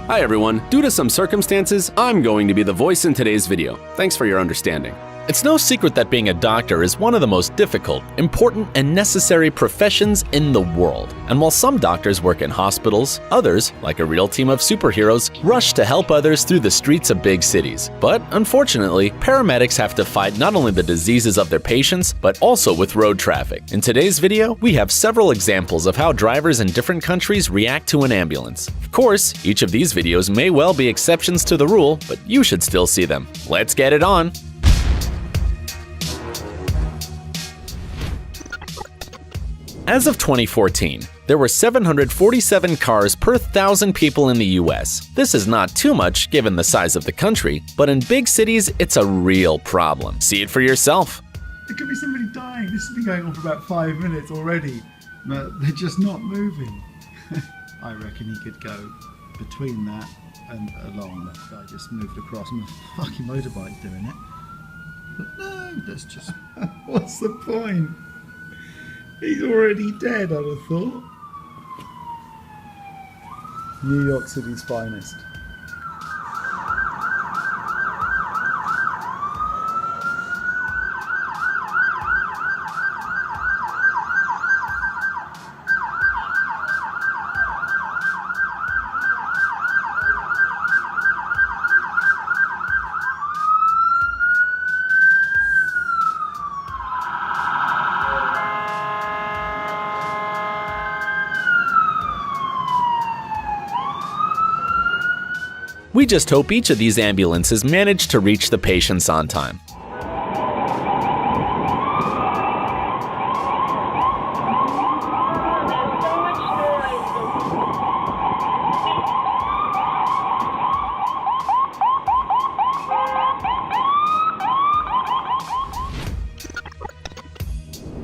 Hi everyone, due to some circumstances, I'm going to be the voice in today's video. Thanks for your understanding. It's no secret that being a doctor is one of the most difficult, important, and necessary professions in the world. And while some doctors work in hospitals, others, like a real team of superheroes, rush to help others through the streets of big cities. But unfortunately, paramedics have to fight not only the diseases of their patients, but also with road traffic. In today's video, we have several examples of how drivers in different countries react to an ambulance. Of course, each of these videos may well be exceptions to the rule, but you should still see them. Let's get it on! As of 2014, there were 747 cars per 1,000 people in the US. This is not too much given the size of the country, but in big cities, it's a real problem. See it for yourself. There could be somebody dying. This has been going on for about 5 minutes already, but they're just not moving. I reckon he could go between that and along. That guy just moved across on a fucking motorbike doing it. But no, that's just... What's the point? He's already dead, I'd have thought. New York City's finest. We just hope each of these ambulances manage to reach the patients on time.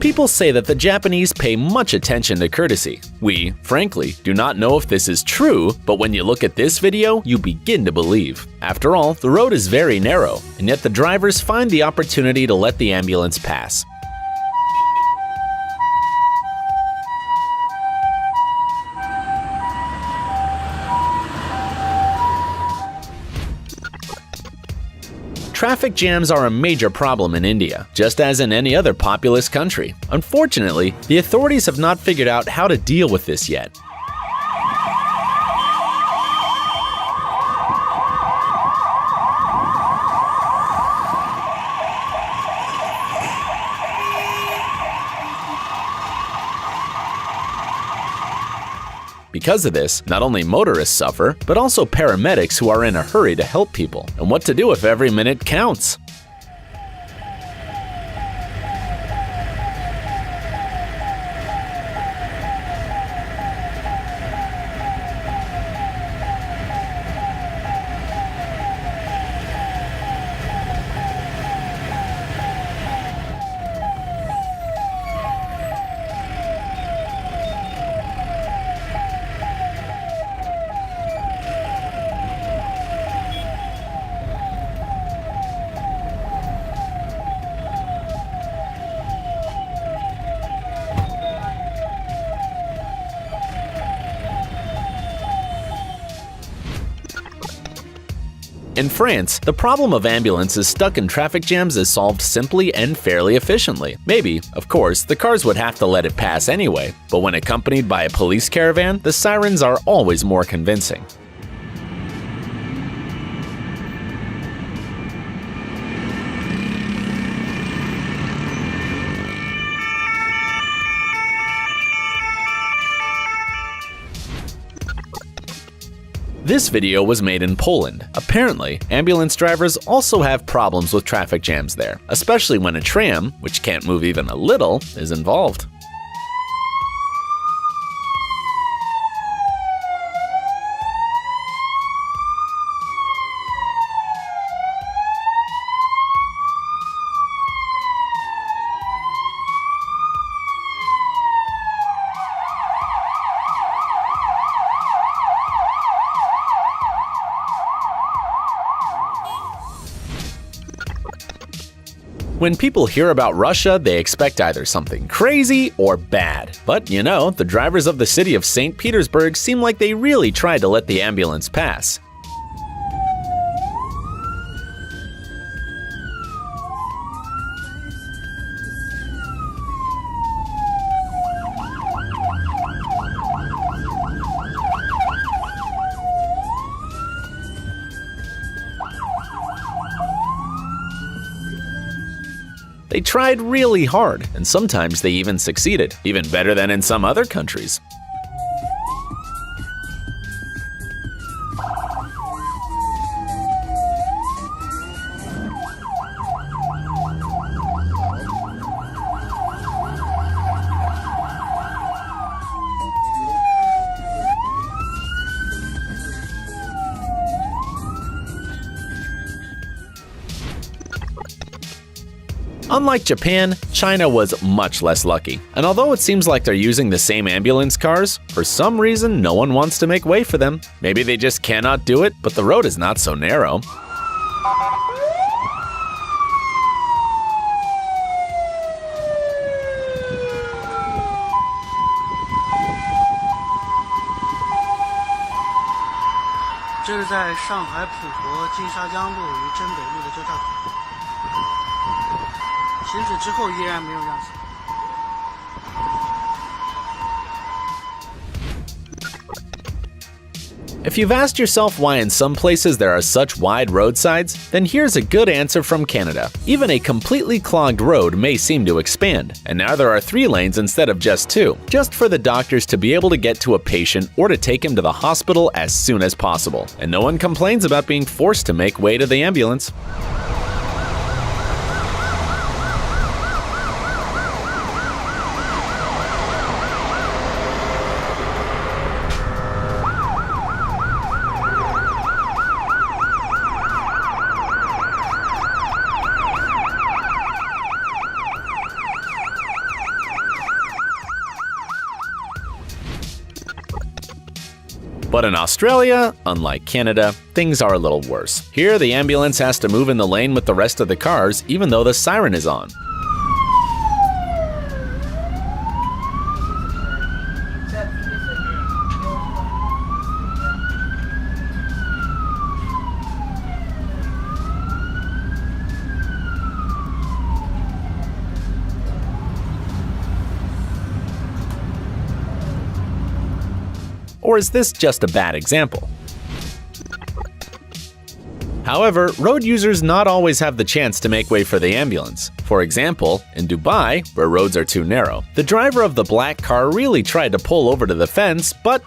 People say that the Japanese pay much attention to courtesy. We, frankly, do not know if this is true, but when you look at this video, you begin to believe. After all, the road is very narrow, and yet the drivers find the opportunity to let the ambulance pass. Traffic jams are a major problem in India, just as in any other populous country. Unfortunately, the authorities have not figured out how to deal with this yet. Because of this, not only motorists suffer, but also paramedics who are in a hurry to help people. And what to do if every minute counts? In France, the problem of ambulances stuck in traffic jams is solved simply and fairly efficiently. Maybe, of course, the cars would have to let it pass anyway, but when accompanied by a police caravan, the sirens are always more convincing. This video was made in Poland. Apparently, ambulance drivers also have problems with traffic jams there, especially when a tram, which can't move even a little, is involved. When people hear about Russia, they expect either something crazy or bad. But you know, the drivers of the city of St. Petersburg seem like they really tried to let the ambulance pass. They tried really hard, and sometimes they even succeeded, even better than in some other countries. Unlike Japan, China was much less lucky. And although it seems like they're using the same ambulance cars, for some reason no one wants to make way for them. Maybe they just cannot do it, but the road is not so narrow. This is 在上海浦和金沙江路与真北路的交叉口。行驶之后依然没有让行。If you've asked yourself why in some places there are such wide roadsides, then here's a good answer from Canada. Even a completely clogged road may seem to expand, and now there are 3 lanes instead of just 2, just for the doctors to be able to get to a patient or to take him to the hospital as soon as possible. And no one complains about being forced to make way to the ambulance. But in Australia, unlike Canada, things are a little worse. Here, the ambulance has to move in the lane with the rest of the cars, even though the siren is on. Or is this just a bad example? However, road users not always have the chance to make way for the ambulance. For example, in Dubai, where roads are too narrow, the driver of the black car really tried to pull over to the fence, but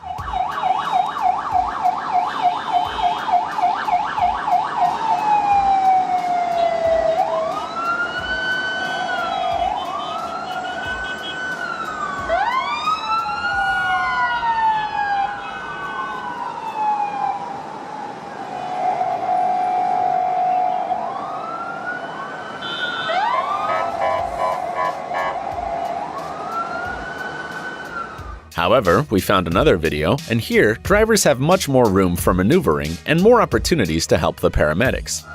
However, we found another video, and here, drivers have much more room for maneuvering and more opportunities to help the paramedics.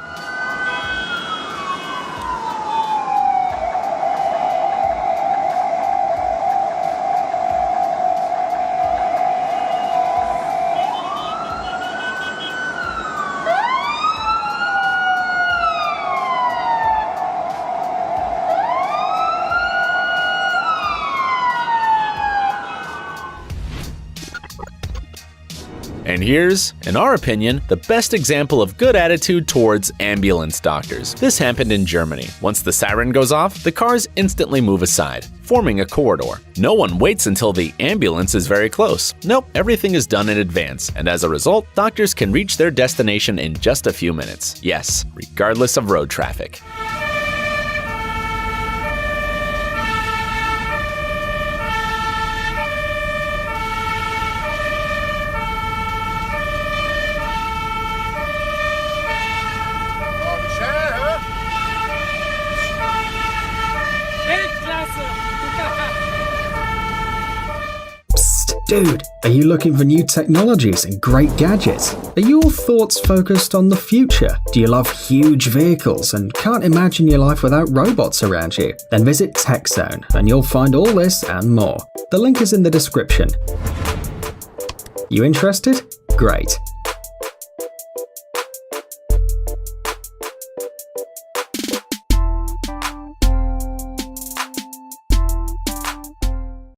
And here's, in our opinion, the best example of good attitude towards ambulance doctors. This happened in Germany. Once the siren goes off, the cars instantly move aside, forming a corridor. No one waits until the ambulance is very close. Nope, everything is done in advance, and as a result, doctors can reach their destination in just a few minutes. Yes, regardless of road traffic. Dude, are you looking for new technologies and great gadgets? Are your thoughts focused on the future? Do you love huge vehicles and can't imagine your life without robots around you? Then visit TechZone and you'll find all this and more. The link is in the description. You interested? Great.